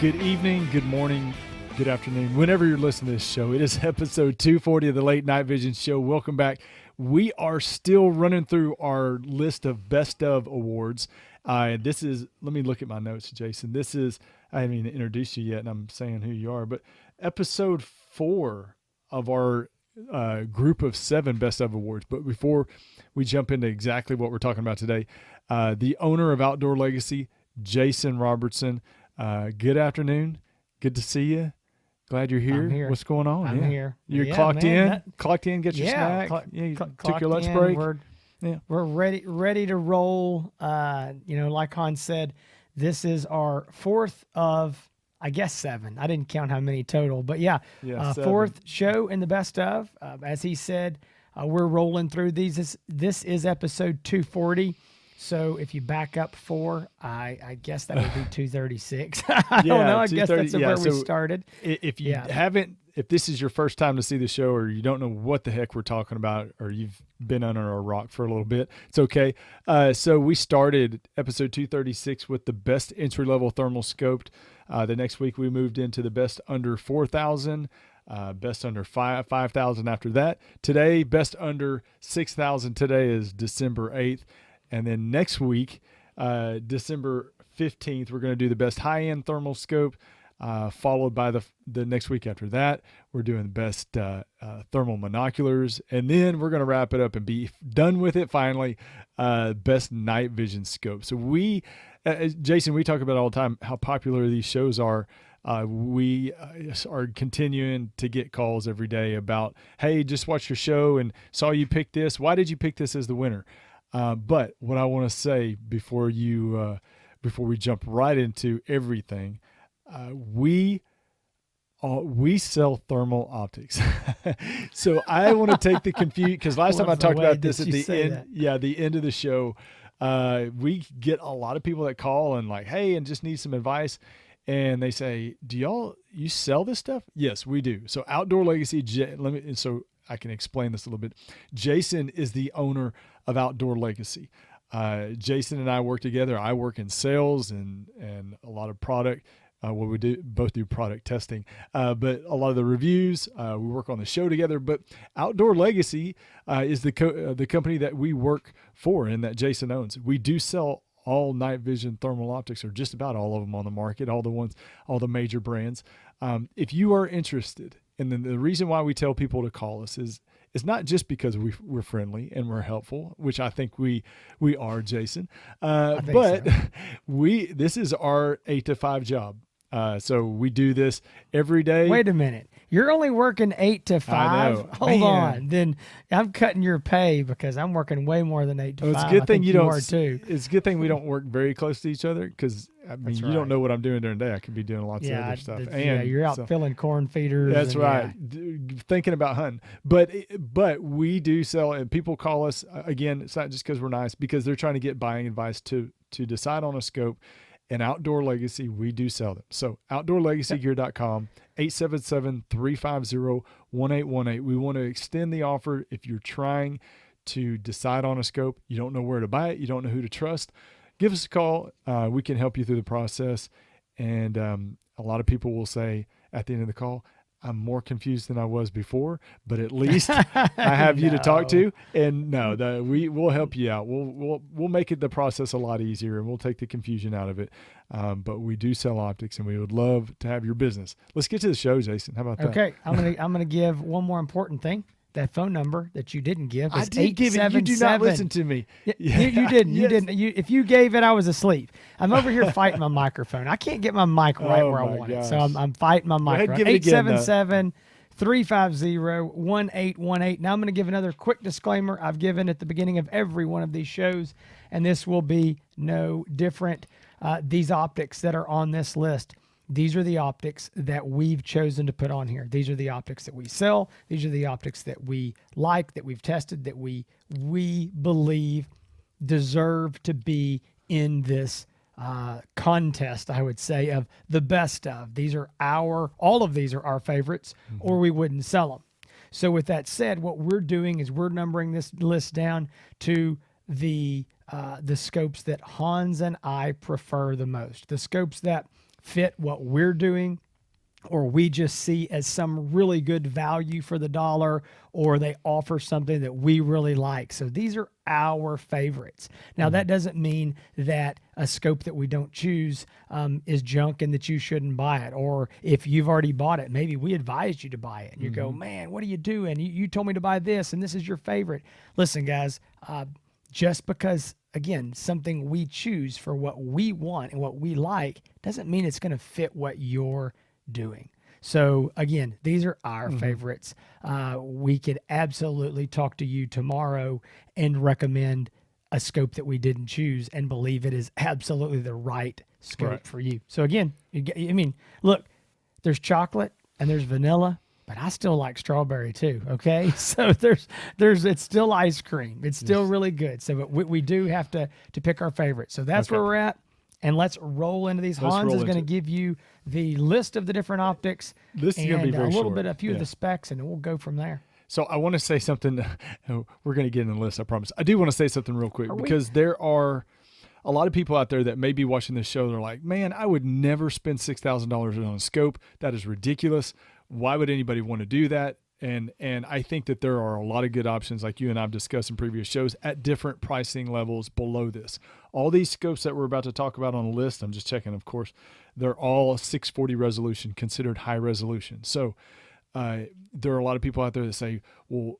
Good evening, good morning, good afternoon, whenever you're listening to this show. It is episode 240 of the Late Night Vision Show. Welcome back. We are still running through our list of best of awards. This is, let me look at my notes, Jason. This is, I haven't even introduced you yet, and I'm saying who you are, but episode 4 of our group of 7 best of awards. But before we jump into exactly what we're talking about today, the owner of Outdoor Legacy, Jason Robertson. Good afternoon. Good to see you. Glad you're here. I'm here. What's going on? I'm here. You're Yeah, clocked man, in. Clocked in. Get your snack. You took your lunch in. break. We're ready to roll. Like Hans said, this is our 4th of, I guess, 7. I didn't count how many total, but yeah, 4th show in the best of. As he said, we're rolling through these. This is episode 240. So if you back up 4, I guess that would be 236. I don't know. I guess that's where we started. If you haven't, if this is your first time to see the show, or you don't know what the heck we're talking about, or you've been under a rock for a little bit, it's okay. So we started episode 236 with the best entry-level thermal scoped. The next week we moved into the best under 4,000. Best under 5,000 after that. Today, best under 6,000. Today is December 8th. And then next week, December 15th, we're going to do the best high-end thermal scope, followed by the next week after that, we're doing the best thermal monoculars. And then we're going to wrap it up and be done with it finally, best night vision scope. So Jason, we talk about all the time how popular these shows are. We are continuing to get calls every day about, hey, just watched your show and saw you pick this. Why did you pick this as the winner? But what I want to say before we jump right into everything, we sell thermal optics. So I want to take the confusion, because last time I talked about this at the end, the end of the show, we get a lot of people that call and like, hey, and just need some advice. And they say, you sell this stuff? Yes, we do. So Outdoor Legacy, so I can explain this a little bit. Jason is the owner of Outdoor Legacy. Jason and I work together. I work in sales and a lot of product. We both do product testing, but a lot of the reviews, we work on the show together. But Outdoor Legacy is the company that we work for and that Jason owns. We do sell all night vision thermal optics, or just about all of them on the market, all the major brands. If you are interested, and then the reason why we tell people to call us is not just because we're friendly and we're helpful, which I think we are, Jason. But this is our 8 to 5 job. So we do this every day. Wait a minute. You're only working 8 to 5? I know. Hold on. Then I'm cutting your pay because I'm working way more than 8 to 5. It's a good thing you are too. It's a good thing we don't work very close to each other, because you don't know what I'm doing during the day. I could be doing lots of other stuff. You're out filling corn feeders. That's right. Thinking about hunting. But we do sell, and people call us. Again, it's not just because we're nice, because they're trying to get buying advice to decide on a scope. And Outdoor Legacy, we do sell them. So outdoorlegacygear.com, 877-350-1818. We want to extend the offer. If you're trying to decide on a scope, you don't know where to buy it, you don't know who to trust, give us a call. We can help you through the process. And a lot of people will say at the end of the call, I'm more confused than I was before, but at least I have you to talk to. And we'll help you out. We'll make the process a lot easier, and we'll take the confusion out of it. But we do sell optics, and we would love to have your business. Let's get to the show, Jason. How about that? Okay, I'm gonna give one more important thing. That phone number that you didn't give is I did give it. You do not listen to me. You didn't. You didn't. If you gave it, I was asleep. I'm over here fighting my microphone. I can't get my mic right where I want it, so I'm fighting my microphone. 877-350-1818. Now I'm going to give another quick disclaimer I've given at the beginning of every one of these shows, and this will be no different. These optics that are on this list, these are the optics that we've chosen to put on here. These are the optics that we sell. These are the optics that we like, that we've tested, that we believe deserve to be in this contest, I would say, of the best of. All of these are our favorites, or we wouldn't sell them. So with that said, what we're doing is we're numbering this list down to the scopes that Hans and I prefer the most, the scopes that fit what we're doing, or we just see as some really good value for the dollar, or they offer something that we really like. So these are our favorites. Now, that doesn't mean that a scope that we don't choose is junk and that you shouldn't buy it. Or if you've already bought it, maybe we advised you to buy it and you go, man, what are you doing? You told me to buy this and this is your favorite. Listen, guys, just because, again, something we choose for what we want and what we like doesn't mean it's going to fit what you're doing. So again, these are our favorites. We could absolutely talk to you tomorrow and recommend a scope that we didn't choose and believe it is absolutely the right scope for you. So again, look, there's chocolate and there's vanilla, but I still like strawberry too. Okay. So it's still ice cream. It's still really good. So we do have to pick our favorite. So that's where we're at. And let's roll into these. Hans is going to give you the list of the different optics. This is going to be very short. A few of the specs, and we'll go from there. So I want to say something. We're going to get in the list, I promise. I do want to say something real quick because there are a lot of people out there that may be watching this show. They're like, man, I would never spend $6,000 on a scope. That is ridiculous. Why would anybody want to do that? And I think that there are a lot of good options, like you and I have discussed in previous shows, at different pricing levels below this. All these scopes that we're about to talk about on the list, I'm just checking, of course, they're all 640 resolution, considered high resolution. So there are a lot of people out there that say, well,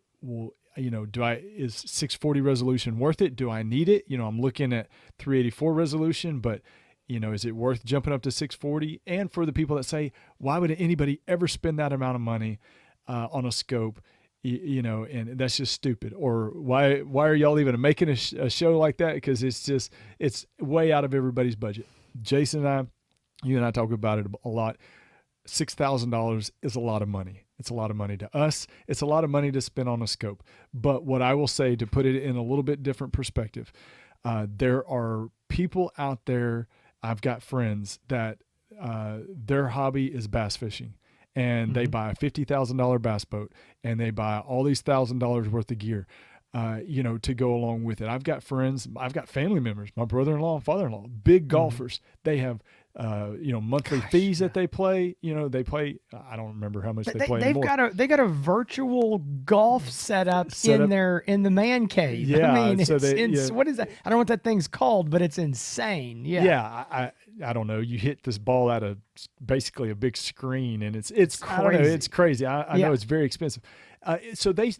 is 640 resolution worth it? Do I need it? I'm looking at 384 resolution, but is it worth jumping up to 640? And for the people that say, why would anybody ever spend that amount of money on a scope, and that's just stupid. Or why are y'all even making a show like that? Because it's way out of everybody's budget. Jason and you and I talk about it a lot. $6,000 is a lot of money. It's a lot of money to us. It's a lot of money to spend on a scope. But what I will say, to put it in a little bit different perspective, there are people out there. I've got friends that their hobby is bass fishing. And they buy a $50,000 bass boat, and they buy all these $1,000 worth of gear, to go along with it. I've got friends, I've got family members, my brother-in-law and father-in-law, big golfers. They have, monthly fees that they play. They play. I don't remember how much they play anymore. They got a virtual golf setup in the man cave. Yeah, I mean, what is that? I don't know what that thing's called, but it's insane. Yeah. Yeah, I don't know. You hit this ball at basically a big screen, and it's crazy. I don't know, it's crazy. I know it's very expensive. So they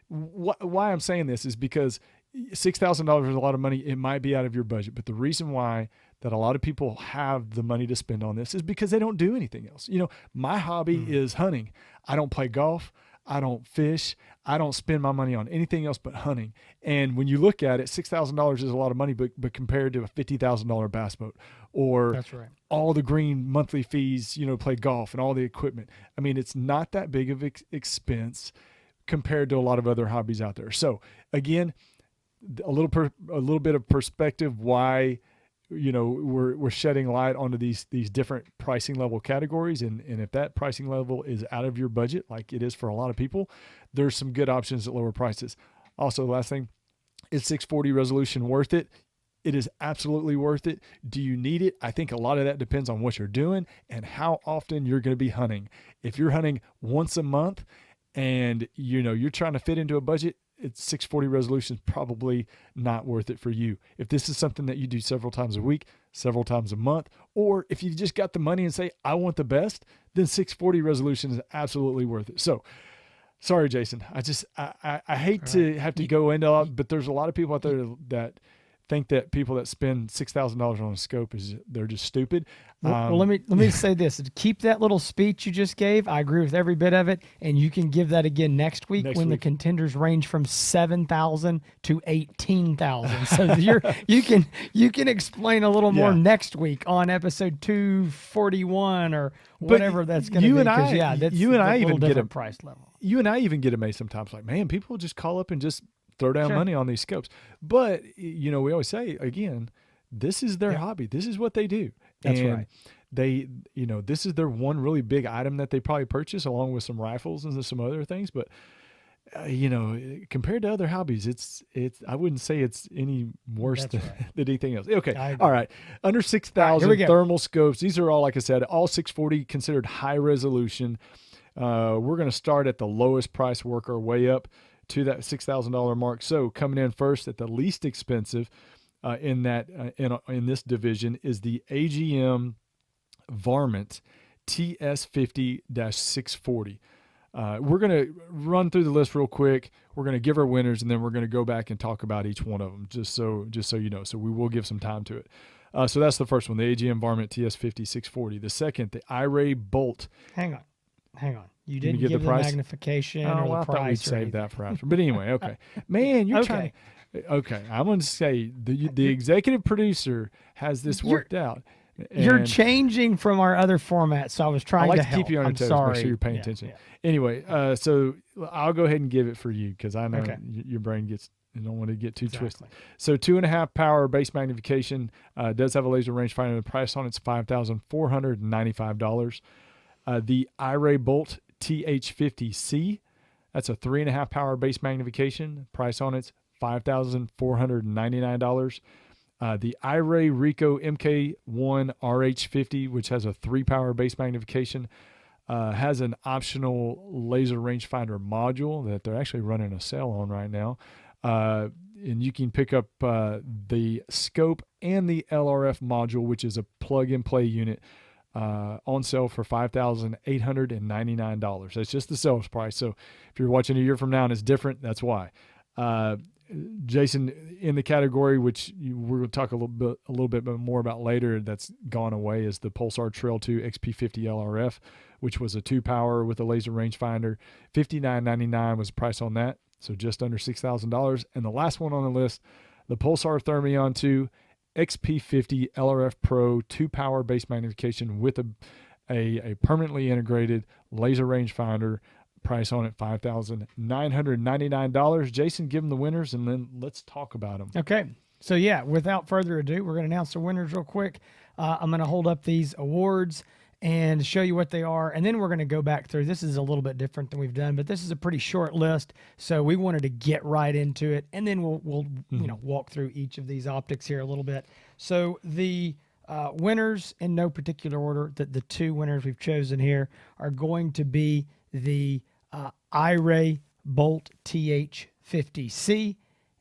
why I'm saying this is because $6,000 is a lot of money. It might be out of your budget, but the reason why that a lot of people have the money to spend on this is because they don't do anything else. My hobby is hunting. I don't play golf. I don't fish. I don't spend my money on anything else but hunting. And when you look at it, $6,000 is a lot of money, but compared to a $50,000 bass boat, or that's right, all the green monthly fees, play golf and all the equipment. I mean, it's not that big of expense compared to a lot of other hobbies out there. So again, a little bit of perspective why we're shedding light onto these different pricing level categories, and if that pricing level is out of your budget, like it is for a lot of people, there's some good options at lower prices. Also, the last thing, is 640 resolution worth it? It is absolutely worth it. Do you need it? I think a lot of that depends on what you're doing and how often you're going to be hunting. If you're hunting once a month and you're trying to fit into a budget, it's 640 resolution is probably not worth it for you. If this is something that you do several times a week, several times a month, or if you just got the money and say, I want the best, then 640 resolution is absolutely worth it. So sorry, Jason. I hate to have to go into all, but there's a lot of people out there that think that people that spend $6,000 on a scope they're just stupid. Well, let me say this: keep that little speech you just gave. I agree with every bit of it, and you can give that again next week when the contenders range from 7,000 to 18,000. So you can explain a little more next week on episode 241 or whatever that's going to be. You and I even get a price level. You and I even get amazed sometimes. Like, man, people just call up and just throw down money on these scopes. But, we always say, again, this is their hobby. This is what they do. That's right. They, this is their one really big item that they probably purchase, along with some rifles and some other things. But compared to other hobbies, it's I wouldn't say it's any worse That's than, right. than anything else. Okay, I agree. all right. Under All right, here we 6,000 go. thermal scopes. These are all, like I said, all 640 considered high resolution. We're going to start at the lowest price, work our way up to that $6,000 mark. So coming in first at the least expensive in that in this division is the AGM Varmint TS50-640. We're going to run through the list real quick. We're going to give our winners, and then we're going to go back and talk about each one of them, just so you know. So we will give some time to it. So that's the first one, the AGM Varmint TS50-640. The second, the iRay Bolt. Hang on. You Let me didn't get give the the price. magnification Oh, or well, the I thought we'd price or save anything. that for after. But anyway, okay. Man, you're trying to. Okay, I'm going to say the executive producer has this worked out. You're And changing from our other format, so I was I trying like to to help. keep you on your I'm toes, sorry. make sure you're paying Yeah, attention. yeah. Anyway, so I'll go ahead and give it for you because I know Okay. your brain gets. You don't want to get too Exactly. twisted. So 2.5 power base magnification does have a laser rangefinder. The price on it's $5,495. The iRay Bolt TH50C, that's a 3.5 power base magnification. Price on it's $5,499. The iRay Ricoh MK1 RH50, which has a 3 power base magnification, has an optional laser rangefinder module that they're actually running a sale on right now. And you can pick up the scope and the LRF module, which is a plug and play unit, on sale for $5,899. That's just the sales price. So if you're watching a year from now and it's different, that's why. Jason, in the category which we're going to talk a little bit more about later, that's gone away, is the Pulsar Trail 2 XP50 LRF, which was a 2 power with a laser rangefinder. $59.99 was the price on that, so just under $6,000. And the last one on the list, the Pulsar Thermion 2 XP50 LRF Pro 2 power base magnification with a permanently integrated laser rangefinder. Price on it $5,999. Jason, give them the winners, and then let's talk about them. Okay. So, yeah, without further ado, we're going to announce the winners real quick. I'm going to hold up these awards and show you what they are, and then we're going to go back through. This is a little bit different than we've done, but this is a pretty short list, so we wanted to get right into it, and then we'll walk through each of these optics here a little bit. So the winners, in no particular order, the two winners we've chosen here are going to be the iRay Bolt TH50C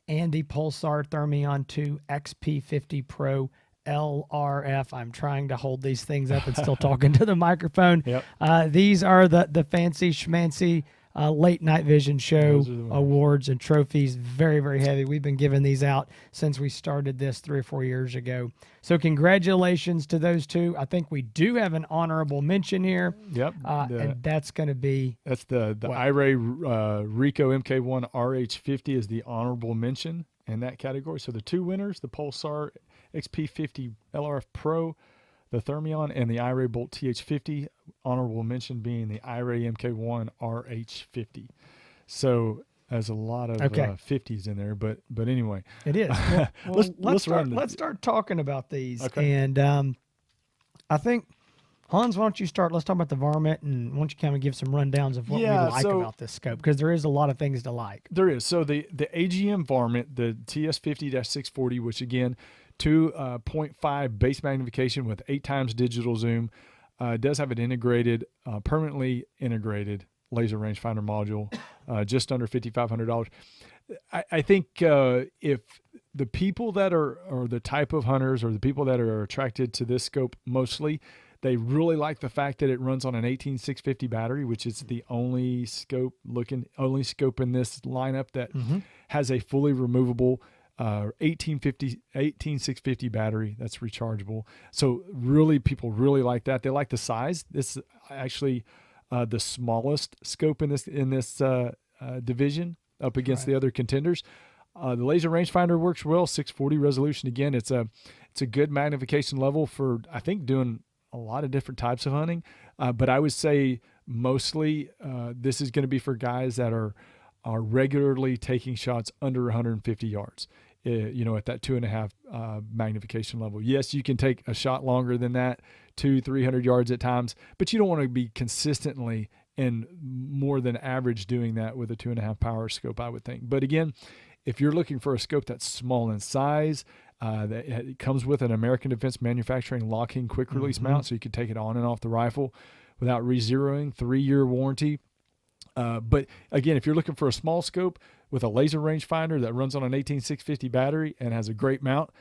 and the Pulsar Thermion 2 XP50 Pro LRF. I'm trying to hold these things up and still talking to the microphone. Yep. These are the fancy schmancy late night vision show awards and trophies. Very, very heavy. We've been giving these out since we started this 3 or 4 years ago. So congratulations to those two. I think we do have an honorable mention here. Yep. And that's going to be... That's the iRay Ricoh MK1 RH50 is the honorable mention in that category. So the two winners, the Pulsar XP50 LRF Pro, the Thermion, and the iRay Bolt TH50. Honorable mention being the iRay MK1 RH50. So there's a lot of 50s in there, but anyway, it is. Well, let's start talking about these. Okay. And I think, Hans, why don't you start? Let's talk about the varmint, and why don't you kind of give some rundowns of what we like about this scope, because there is a lot of things to like. There is. So the AGM varmint, the TS50-640, which again, 2.5 base magnification with 8 times digital zoom, does have an integrated, permanently integrated laser rangefinder module, just under $5,500. I think if the people that are the type of hunters, or the people that are attracted to this scope mostly, they really like the fact that it runs on an 18650 battery, which is the only scope in this lineup that has a fully removable 18650 battery that's rechargeable. So really, people really like that. They like the size. This is actually the smallest scope in this division up against the other contenders. The laser rangefinder works well, 640 resolution. Again, it's a good magnification level for, I think, doing a lot of different types of hunting. But I would say mostly this is going to be for guys that are regularly taking shots under 150 yards. At that 2.5 magnification level. Yes, you can take a shot longer than that, 200-300 yards at times, but you don't want to be consistently and more than average doing that with a 2.5 power scope, I would think. But again, if you're looking for a scope that's small in size, that it comes with an American Defense Manufacturing locking quick release mount, so you can take it on and off the rifle without re-zeroing, 3-year warranty. But again, if you're looking for a small scope with a laser rangefinder that runs on an 18650 battery and has a great mount,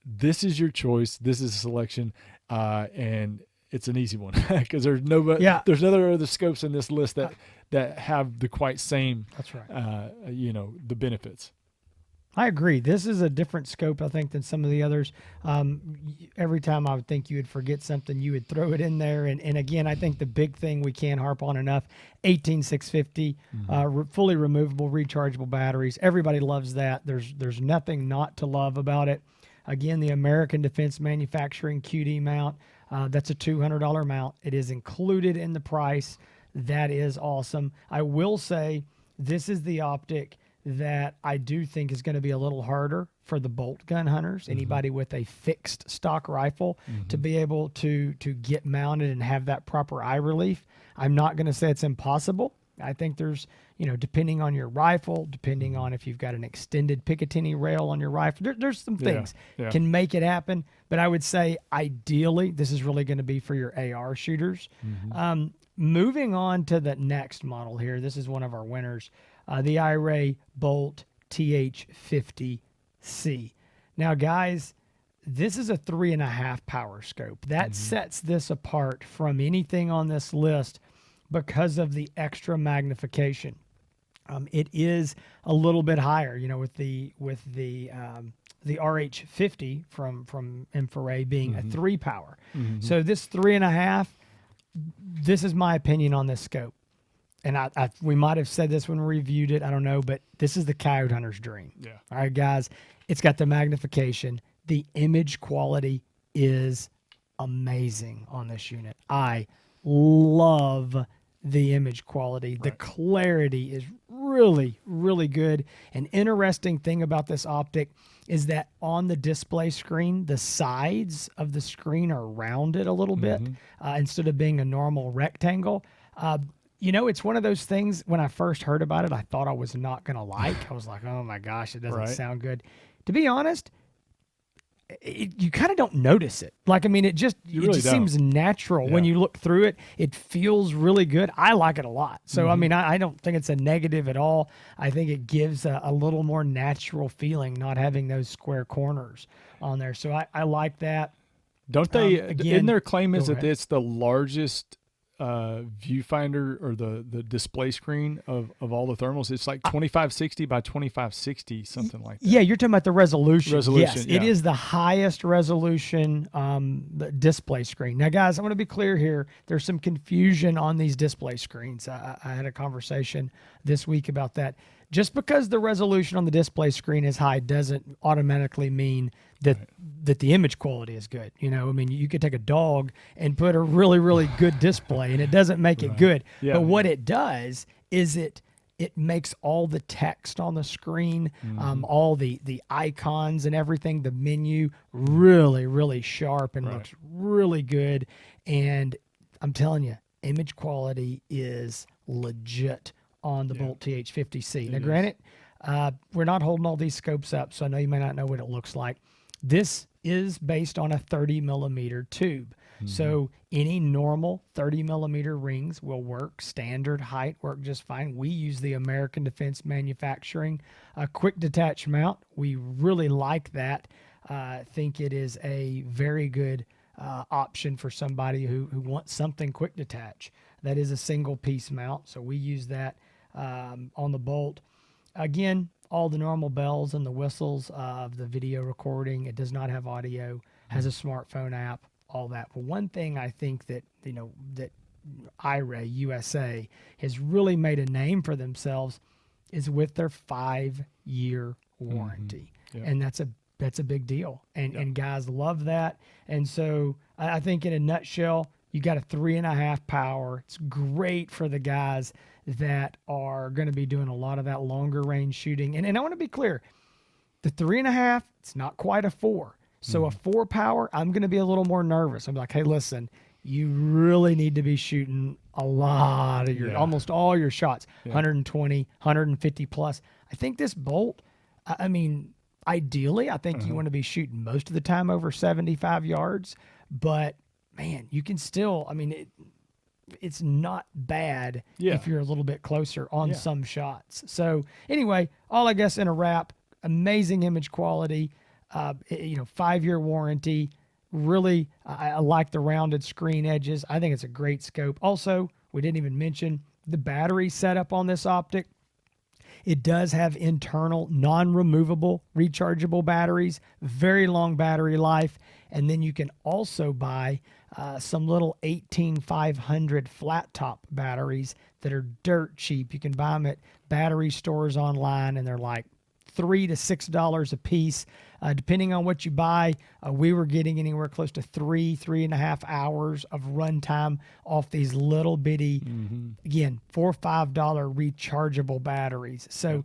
this is your choice. This is a selection, and it's an easy one because there's no other scopes in this list that have the quite same. That's right. The benefits. I agree. This is a different scope, I think, than some of the others. Every time I would think you would forget something, you would throw it in there. And again, I think the big thing we can't harp on enough, 18650, fully removable, rechargeable batteries. Everybody loves that. There's nothing not to love about it. Again, the American Defense Manufacturing QD mount, that's a $200 mount. It is included in the price. That is awesome. I will say this is the optic that I do think is going to be a little harder for the bolt gun hunters, anybody with a fixed stock rifle, to be able to get mounted and have that proper eye relief. I'm not going to say it's impossible. I think there's, depending on your rifle, depending on if you've got an extended Picatinny rail on your rifle, there's some things can make it happen. But I would say ideally, this is really going to be for your AR shooters. Moving on to the next model here, this is one of our winners. The iRay Bolt TH50C. Now, guys, this is a 3.5 power scope. That sets this apart from anything on this list because of the extra magnification. It is a little bit higher, with the RH50 from Infrared being a 3 power. So this 3.5, this is my opinion on this scope. And we might have said this when we reviewed it. I don't know, but this is the coyote hunter's dream. Yeah. All right, guys. It's got the magnification. The image quality is amazing on this unit. I love the image quality. Right. The clarity is really, really good. An interesting thing about this optic is that on the display screen, the sides of the screen are rounded a little bit instead of being a normal rectangle. It's one of those things, when I first heard about it, I thought I was not going to like. I was like, oh my gosh, it doesn't sound good. To be honest, you kind of don't notice it. It just seems natural when you look through it. It feels really good. I like it a lot. So, I don't think it's a negative at all. I think it gives a little more natural feeling, not having those square corners on there. So I like that. Don't they, in their claim is that it's the largest viewfinder or the display screen of all the thermals? It's like 2560 by 2560, something like that. Yeah, you're talking about the resolution. Yes, yeah. It is the highest resolution the display screen. Now, guys, I want to be clear here. There's some confusion on these display screens. I had a conversation this week about that. Just because the resolution on the display screen is high doesn't automatically mean that the image quality is good. You could take a dog and put a really, really good display and it doesn't make it good. Yeah. But what it does is it makes all the text on the screen, all the icons and everything, the menu really, really sharp and looks really good. And I'm telling you, image quality is legit on the Bolt TH50C. Now, granted, we're not holding all these scopes up, so I know you may not know what it looks like. This is based on a 30 millimeter tube. So any normal 30 millimeter rings will work. Standard height work just fine. We use the American Defense Manufacturing quick detach mount. We really like that. I think it is a very good option for somebody who wants something quick detach. That is a single piece mount, so we use that on the Bolt. Again, all the normal bells and the whistles of the video recording. It does not have audio, has a smartphone app, all that. But one thing I think that iRay USA has really made a name for themselves is with their 5-year warranty. And that's a big deal. And guys love that. And so I think in a nutshell, you got a 3.5 power. It's great for the guys that are going to be doing a lot of that longer range shooting. And I want to be clear, the 3.5, it's not quite a 4. So a 4 power, I'm going to be a little more nervous. I'm like, hey, listen, you really need to be shooting a lot of your, Yeah. almost all your shots, Yeah. 120, 150 plus. I think this bolt, I mean, ideally, I think you want to be shooting most of the time over 75 yards, but man, you can still, I mean, it's not bad Yeah. if you're a little bit closer on Yeah. some shots. So anyway, all I guess in a wrap, amazing image quality, 5-year warranty. Really, I like the rounded screen edges. I think it's a great scope. Also, we didn't even mention the battery setup on this optic. It does have internal, non-removable, rechargeable batteries, very long battery life. And then you can also buy some little 18500 flat top batteries that are dirt cheap. You can buy them at battery stores online, and they're like $3 to $6 a piece, depending on what you buy. We were getting anywhere close to 3.5 hours of runtime off these little bitty, again, $4 or $5 rechargeable batteries. So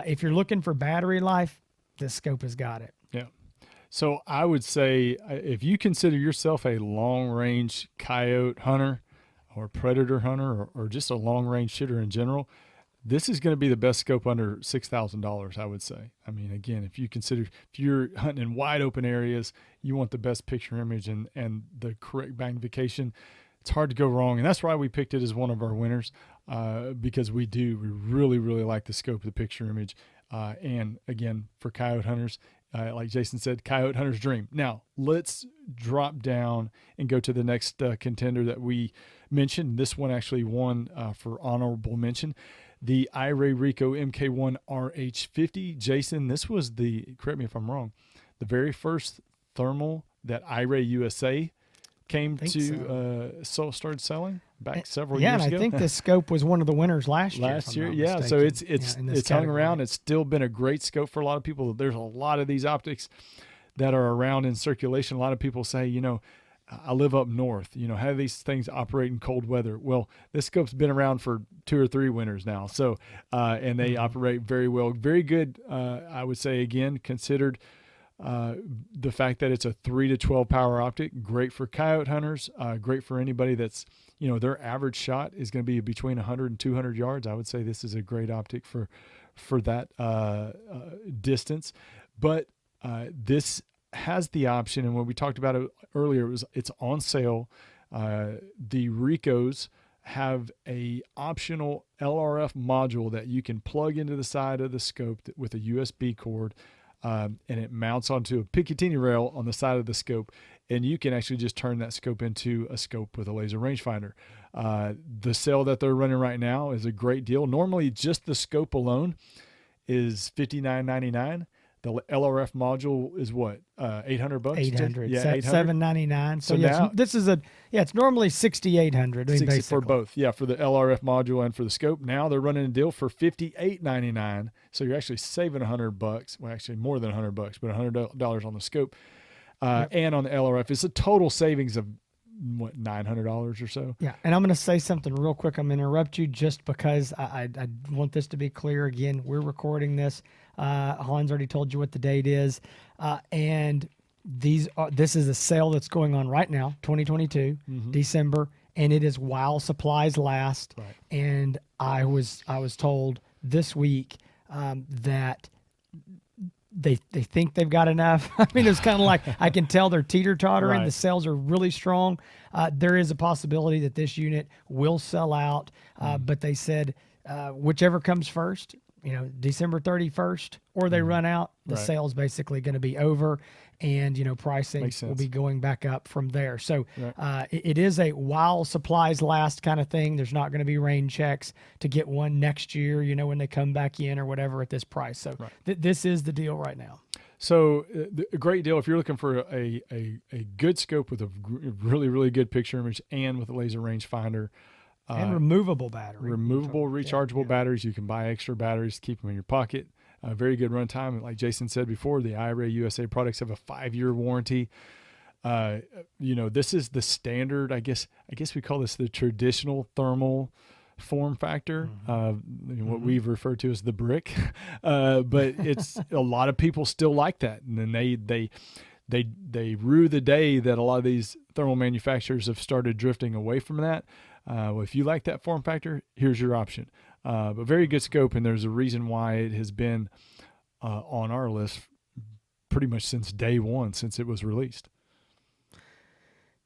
if you're looking for battery life, this scope has got it. Yeah. So I would say if you consider yourself a long-range coyote hunter or predator hunter or just a long-range shooter in general, this is going to be the best scope under $6,000, I would say. I mean, again, if you consider if you're hunting in wide open areas, you want the best picture image and the correct magnification. It's hard to go wrong, and that's why we picked it as one of our winners, because we really, really like the scope of the picture image. And again, for coyote hunters, like Jason said, coyote hunter's dream. Now, let's drop down and go to the next contender that we mentioned. This one actually won for honorable mention. The iRay Rico MK1 RH50. Jason, this was correct me if I'm wrong, the very first thermal that iRay USA came to started selling back several years ago. Yeah, and I think this scope was one of the winners last year. Last year, yeah. So it's hung around. It's still been a great scope for a lot of people. There's a lot of these optics that are around in circulation. A lot of people say, I live up north. How do these things operate in cold weather? Well, this scope's been around for 2 or 3 winters now. So, and they operate very well. Very good, I would say, again, considered the fact that it's a 3 to 12 power optic. Great for coyote hunters. Great for anybody that's, their average shot is going to be between 100 and 200 yards. I would say this is a great optic for that distance. But this has the option, and when we talked about it earlier, it's on sale. The Ricos have a optional LRF module that you can plug into the side of the scope with a USB cord, and it mounts onto a Picatinny rail on the side of the scope, and you can actually just turn that scope into a scope with a laser rangefinder. The sale that they're running right now is a great deal. Normally, just the scope alone is $59.99. The LRF module is what, $800? $800. Yeah, $799. So now, this is it's normally $6,800. 60 for both. Yeah, for the LRF module and for the scope. Now they're running a deal for $58.99. So you're actually saving $100. Well, actually more than $100, but $100 on the scope, and on the LRF. It's a total savings of what, $900 or so. Yeah, and I'm going to say something real quick. I'm going to interrupt you just because I want this to be clear. Again, we're recording this. Hans already told you what the date is, and this is a sale that's going on right now, 2022, December, and it is while supplies last. Right. And I was told this week that they think they've got enough. I mean, it's kind of like I can tell they're teeter-tottering. Right. The sales are really strong. There is a possibility that this unit will sell out, but they said whichever comes first, December 31st, or they run out, the Right. sale's basically going to be over, and pricing will be going back up from there. So it is a while supplies last kind of thing. There's not going to be rain checks to get one next year, when they come back in or whatever at this price. So this is the deal right now. So a great deal if you're looking for a good scope with a really, really good picture image and with a laser rangefinder. And removable battery. Removable, rechargeable batteries. You can buy extra batteries, keep them in your pocket. Very good runtime. Like Jason said before, the iRay USA products have a 5-year warranty. This is the standard, I guess we call this the traditional thermal form factor, what we've referred to as the brick. But it's a lot of people still like that. And then they rue the day that a lot of these thermal manufacturers have started drifting away from that. Well, if you like that form factor, here's your option. But very good scope, and there's a reason why it has been on our list pretty much since day one, since it was released.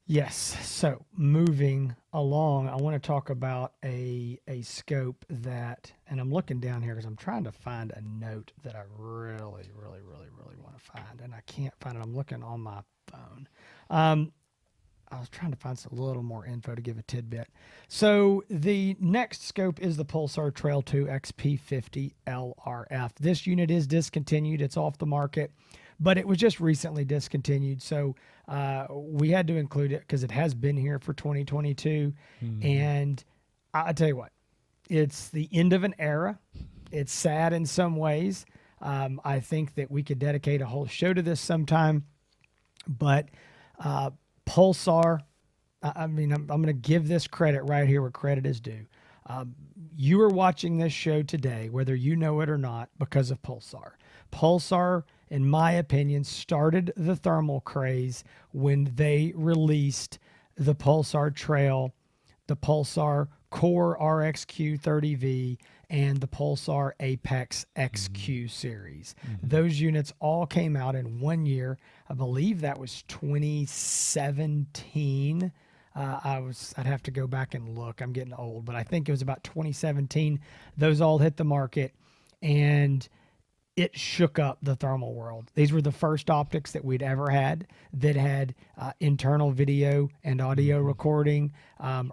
Yes. So moving along, I want to talk about a scope that, and I'm looking down here because I'm trying to find a note that I really, really, really, really want to find, and I can't find it. I'm looking on my phone. I was trying to find a little more info to give a tidbit. So the next scope is the Pulsar Trail 2 XP50 LRF. This unit is discontinued. It's off the market, but it was just recently discontinued. So we had to include it because it has been here for 2022. And I tell you what, it's the end of an era. It's sad in some ways. I think that we could dedicate a whole show to this sometime, but Pulsar, I mean, I'm going to give this credit right here where credit is due. You are watching this show today, whether you know it or not, because of Pulsar. Pulsar, in my opinion, started the thermal craze when they released the Pulsar Trail, the Pulsar Core RXQ 30V, and the Pulsar Apex XQ series. Those units all came out in 1 year. I believe that was 2017. I'd have to go back and look. I'm getting old, but I think it was about 2017. Those all hit the market, and it shook up the thermal world. These were the first optics that we'd ever had that had internal video and audio recording,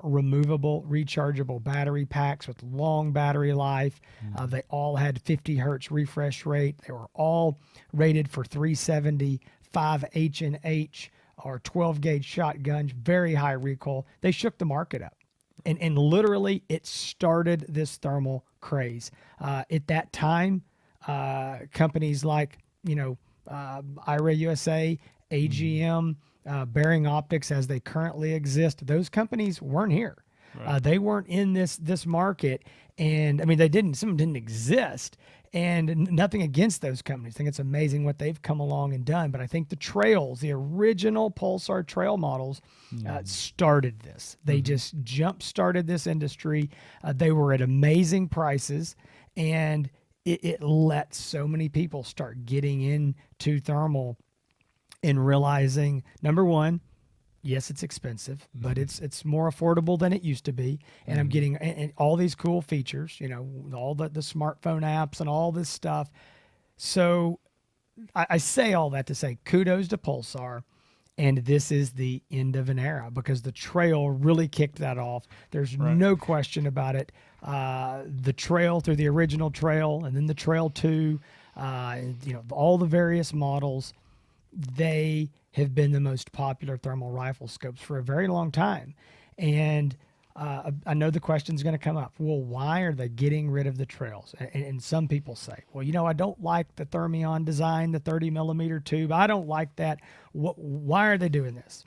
removable, rechargeable battery packs with long battery life. They all had 50 hertz refresh rate. They were all rated for 370, 5 H&H or 12 gauge shotguns, very high recoil. They shook the market up. And literally, it started this thermal craze. At that time, companies like, IRA USA, AGM, Bearing Optics as they currently exist, those companies weren't here. Right. They weren't in this market. And I mean, some of them didn't exist, and nothing against those companies. I think it's amazing what they've come along and done. But I think the trails, the original Pulsar trail models, started this. They just jump started this industry. They were at amazing prices, and it let so many people start getting into thermal and realizing, number one, yes, it's expensive, but it's more affordable than it used to be. And I'm getting and all these cool features, all the smartphone apps and all this stuff. So I say all that to say kudos to Pulsar. And this is the end of an era because the trail really kicked that off. There's no question about it. The trail through the original trail and then the trail 2, all the various models, they have been the most popular thermal rifle scopes for a very long time. And I know the question's going to come up. Well, why are they getting rid of the trails? And some people say, well, I don't like the Thermion design, the 30 millimeter tube. I don't like that. Why are they doing this?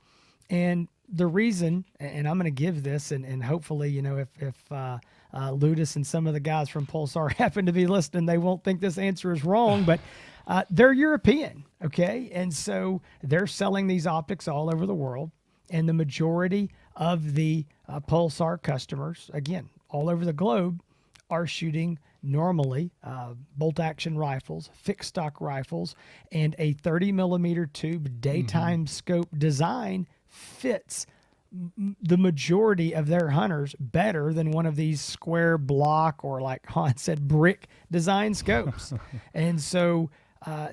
And the reason, and I'm going to give this, and hopefully, if Ludus and some of the guys from Pulsar happen to be listening, they won't think this answer is wrong, but they're European, okay? And so they're selling these optics all over the world, and the majority of the Pulsar customers, again, all over the globe, are shooting normally bolt-action rifles, fixed stock rifles, and a 30 millimeter tube daytime scope design fits the majority of their hunters better than one of these square block or, like Han said, brick design scopes. And so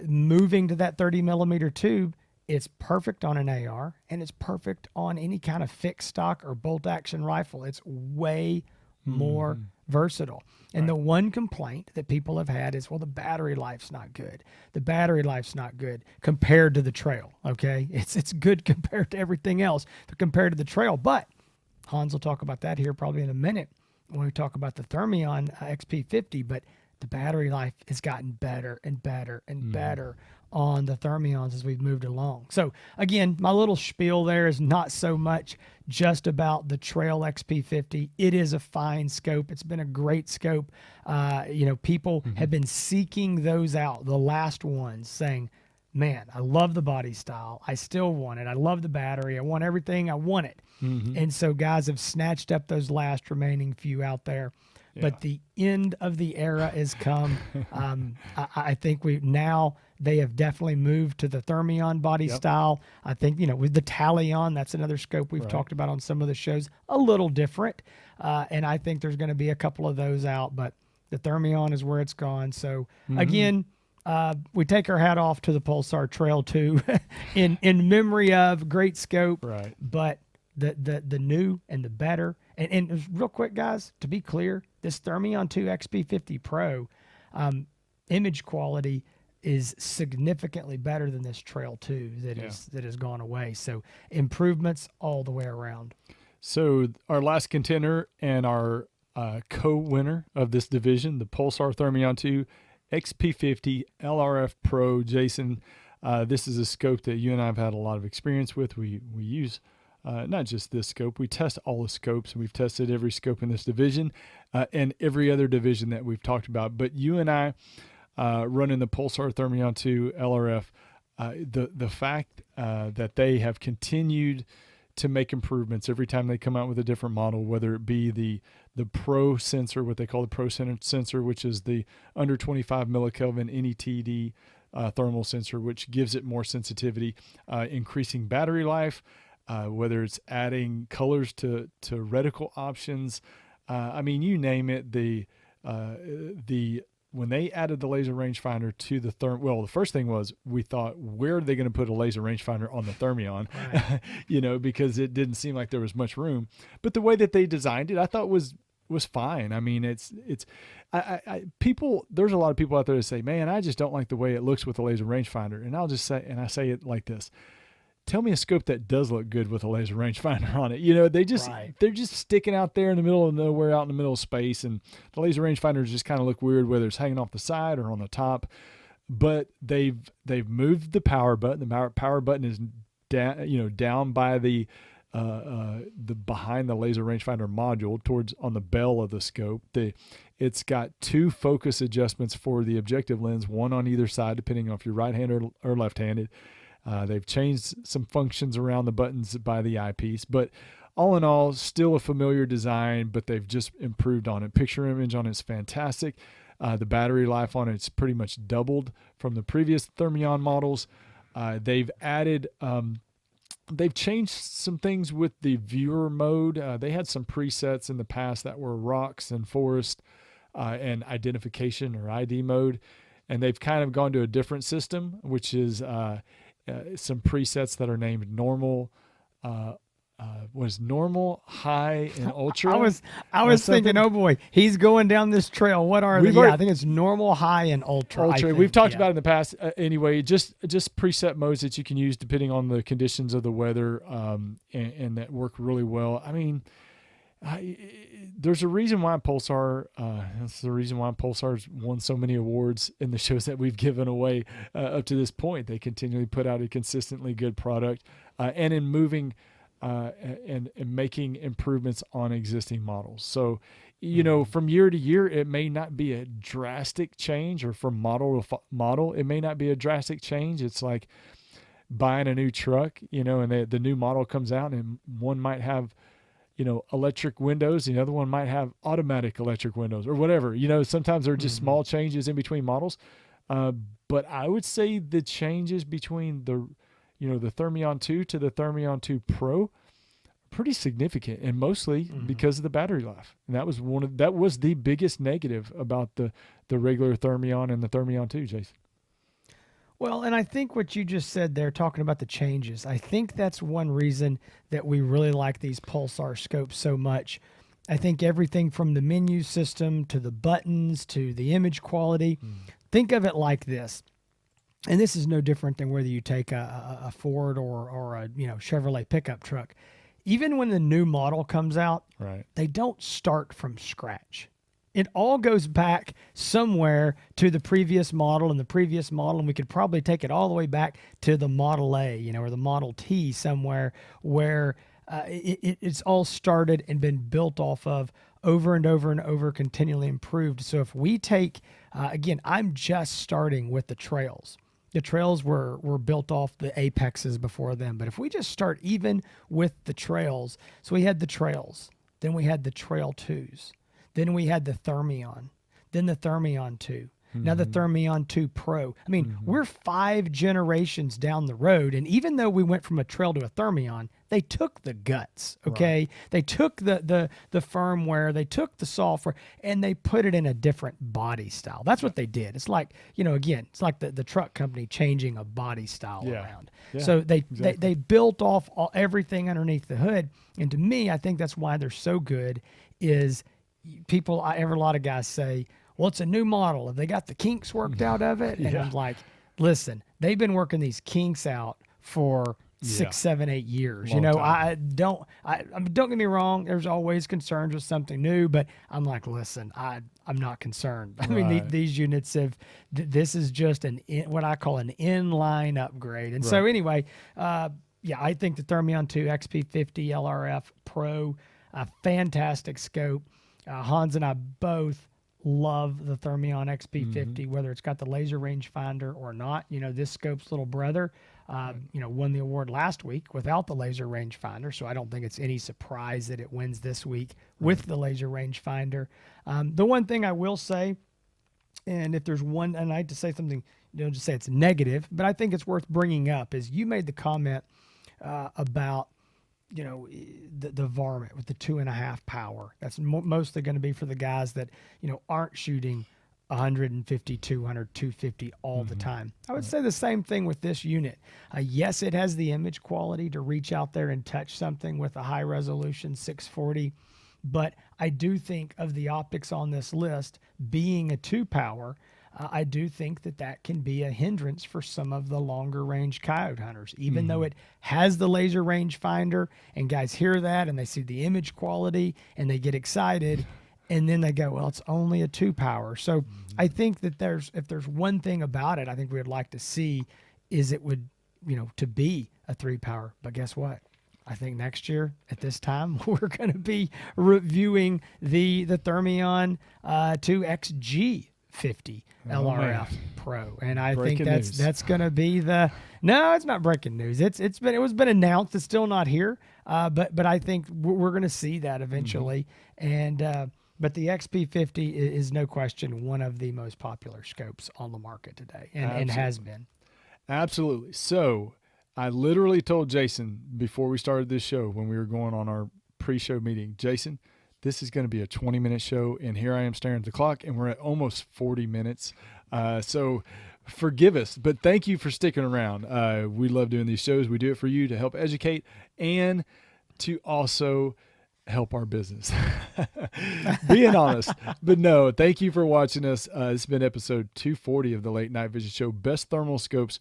moving to that 30 millimeter tube, it's perfect on an AR, and it's perfect on any kind of fixed stock or bolt action rifle. It's way more versatile. And the one complaint that people have had is, well, the battery life's not good. The battery life's not good compared to the trail, okay? It's good compared to everything else, but compared to the trail. But Hans will talk about that here probably in a minute when we talk about the Thermion XP50, but the battery life has gotten better and better and better on the Thermions as we've moved along. So again, my little spiel there is not so much just about the Trail XP50. It is a fine scope. It's been a great scope. People have been seeking those out, the last ones, saying, man, I love the body style. I still want it. I love the battery. I want everything. I want it. Mm-hmm. And so guys have snatched up those last remaining few out there. Yeah. But the end of the era has come. I think they have definitely moved to the Thermion body Yep. style. I think, with the Talion, that's another scope we've Right. talked about on some of the shows, a little different. And I think there's going to be a couple of those out, but the Thermion is where it's gone. So again, we take our hat off to the Pulsar Trail 2 in memory of great scope, Right. but the new and the better. And just real quick, guys, to be clear, this Thermion 2 XP50 Pro image quality is significantly better than this Trail 2 that has gone away. So improvements all the way around. So our last contender and our co-winner of this division, the Pulsar Thermion 2 XP50 LRF Pro. Jason, this is a scope that you and I have had a lot of experience with. We use not just this scope. We test all the scopes. We've tested every scope in this division and every other division that we've talked about. But you and I running the Pulsar Thermion 2 LRF, the fact that they have continued to make improvements every time they come out with a different model, whether it be the Pro sensor, what they call the Pro sensor, which is the under 25 millikelvin NETD thermal sensor, which gives it more sensitivity, increasing battery life, whether it's adding colors to reticle options. I mean, you name it. When they added the laser rangefinder to the the first thing was we thought, where are they going to put a laser rangefinder on the Thermion? Right. Because it didn't seem like there was much room. But the way that they designed it, I thought was fine. I mean, there's a lot of people out there that say, man, I just don't like the way it looks with the laser rangefinder. And I say it like this. Tell me a scope that does look good with a laser rangefinder on it. They're just sticking out there in the middle of nowhere, out in the middle of space, and the laser rangefinders just kind of look weird, whether it's hanging off the side or on the top. But they've moved the power button. The power button is down by the behind the laser rangefinder module towards on the bell of the scope. It's got two focus adjustments for the objective lens, one on either side, depending on if you're right-handed or left-handed. They've changed some functions around the buttons by the eyepiece, but all in all, still a familiar design, but they've just improved on it. Picture image on it's fantastic. The battery life on it's pretty much doubled from the previous Thermion models. They've changed some things with the viewer mode. They had some presets in the past that were rocks and forest and identification or ID mode, and they've kind of gone to a different system, which is some presets that are named normal, normal, high, and ultra. I was thinking, oh boy, he's going down this trail. What are they? I think it's normal, high, and ultra. We've talked about it in the past. Anyway, just preset modes that you can use depending on the conditions of the weather, and that work really well. I mean, there's a reason why Pulsar. That's the reason why Pulsar's won so many awards in the shows that we've given away up to this point. They continually put out a consistently good product, and in moving and making improvements on existing models. So, from year to year, it may not be a drastic change, or from model to model, it may not be a drastic change. It's like buying a new truck, and the new model comes out, and one might have electric windows. The other one might have automatic electric windows or whatever. Sometimes there are just small changes in between models. But I would say the changes between the Thermion 2 to the Thermion 2 Pro are pretty significant, and mostly because of the battery life. And that was the biggest negative about the regular Thermion and the Thermion 2, Jason. Well, and I think what you just said there, talking about the changes, I think that's one reason that we really like these Pulsar scopes so much. I think everything from the menu system to the buttons to the image quality, think of it like this. And this is no different than whether you take a Ford or a Chevrolet pickup truck. Even when the new model comes out, right, they don't start from scratch. It all goes back somewhere to the previous model and the previous model, and we could probably take it all the way back to the Model A, or the Model T somewhere where it's all started and been built off of over and over and over, continually improved. So if we take, again, I'm just starting with the trails. the trails were built off the apexes before them. But if we just start even with the trails, so we had the trails, then we had the trail twos, then we had the Thermion, then the Thermion 2. Now the Thermion 2 Pro. I mean, we're 5 generations down the road, and even though we went from a trail to a Thermion, they took the guts, okay? Right. They took the firmware, they took the software, and they put it in a different body style. That's what they did. It's like, again, it's like the truck company changing a body style around. Yeah, so they built off everything underneath the hood, and to me, I think that's why they're so good. Is people, a lot of guys say, well, it's a new model. Have they got the kinks worked out of it? And I'm like, listen, they've been working these kinks out for 6, 7, 8 years. Long time. Don't get me wrong. There's always concerns with something new, but I'm like, listen, I'm not concerned. I mean, these units this is just what I call an inline upgrade. And so anyway, I think the Thermion 2 XP50 LRF Pro, a fantastic scope. Hans and I both love the Thermion XP50, whether it's got the laser rangefinder or not. This scope's little brother, won the award last week without the laser rangefinder, so I don't think it's any surprise that it wins this week with the laser rangefinder. The one thing I will say, and if there's one, and I hate to say something, just say it's negative, but I think it's worth bringing up, is you made the comment about the varmint with the 2.5 power. That's mostly going to be for the guys that, aren't shooting 150, 200, 250 all the time. I would say the same thing with this unit. Yes, it has the image quality to reach out there and touch something with a high resolution 640, but I do think of the optics on this list being a 2 power, I do think that can be a hindrance for some of the longer range coyote hunters, even though it has the laser range finder, and guys hear that and they see the image quality and they get excited, and then they go, well, it's only a 2 power. So I think that if there's one thing about it, I think we would like to see is it would, to be a 3 power. But guess what? I think next year at this time, we're going to be reviewing the Thermion 2 XG50 LRF Pro, and I think that's going to be no, it's not breaking news. It was been announced. It's still not here, but I think we're going to see that eventually. And but the XP50 is no question one of the most popular scopes on the market today, and has been. Absolutely. So I literally told Jason before we started this show, when we were going on our pre-show meeting, Jason, this is going to be a 20-minute show, and here I am staring at the clock, and we're at almost 40 minutes. So forgive us, but thank you for sticking around. We love doing these shows. We do it for you to help educate and to also help our business. Being honest. But no, thank you for watching us. It's been episode 240 of the Late Night Vision Show. Best thermal scopes.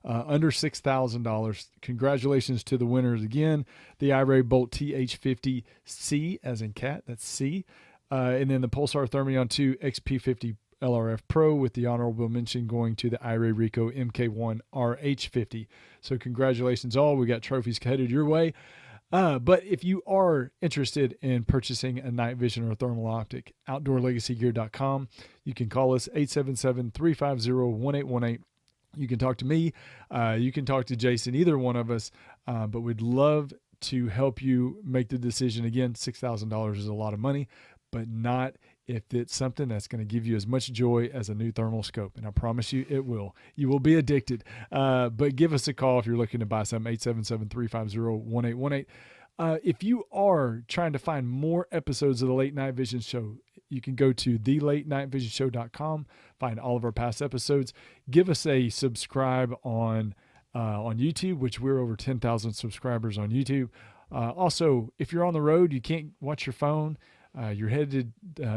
Under $6,000. Congratulations to the winners again. The iRay Bolt TH50C, as in cat, that's C. And then the Pulsar Thermion 2 XP50 LRF Pro, with the honorable mention going to the iRay Rico MK1 RH50. So congratulations all. We got trophies headed your way. But if you are interested in purchasing a night vision or thermal optic, OutdoorLegacyGear.com. You can call us 877-350-1818. You can talk to me. You can talk to Jason, either one of us. But we'd love to help you make the decision. Again, $6,000 is a lot of money, but not if it's something that's going to give you as much joy as a new thermal scope. And I promise you it will. You will be addicted. But give us a call if you're looking to buy some, 877-350-1818. If you are trying to find more episodes of the Late Night Vision Show, you can go to thelatenightvision.show.com, find all of our past episodes. Give us a subscribe on YouTube, which we're over 10,000 subscribers on YouTube. Also, if you're on the road, you can't watch your phone, you're headed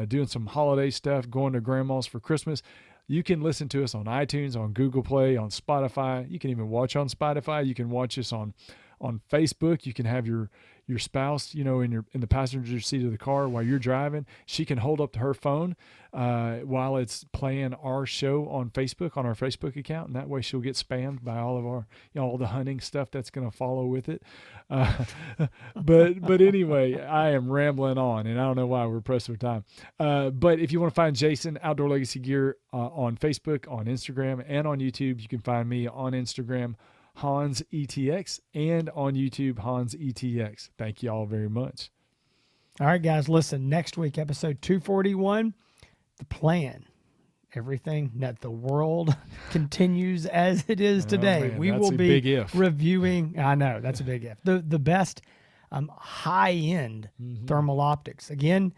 doing some holiday stuff, going to grandma's for Christmas, you can listen to us on iTunes, on Google Play, on Spotify. You can even watch on Spotify. You can watch us on On Facebook, you can have your spouse, in the passenger seat of the car while you're driving. She can hold up to her phone while it's playing our show on Facebook, on our Facebook account, and that way she'll get spammed by all of our, all the hunting stuff that's going to follow with it. But anyway, I am rambling on, and I don't know why we're pressed for time. But if you want to find Jason Outdoor Legacy Gear on Facebook, on Instagram, and on YouTube, you can find me on Instagram, Hans ETX, and on YouTube, Hans ETX. Thank you all very much. All right, guys, listen, next week, episode 241, the plan. Everything that the world continues as it is today. Man, we that's will a be big if. reviewing. I know, that's a big if. The best high-end thermal optics. Again,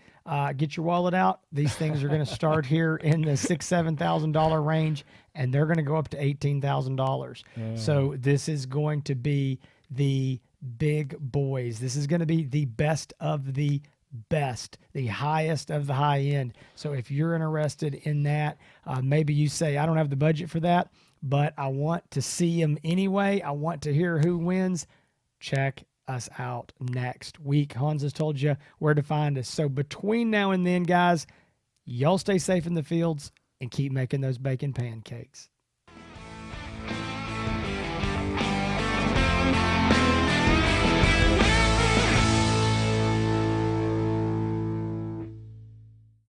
get your wallet out. These things are going to start here in the $6,000-$7,000 range, and they're going to go up to $18,000. So this is going to be the big boys. This is going to be the best of the best, the highest of the high end. So if you're interested in that, maybe you say, I don't have the budget for that, but I want to see them anyway. I want to hear who wins. Check us out next week. Hans has told you where to find us. So between now and then, guys, y'all stay safe in the fields and keep making those bacon pancakes.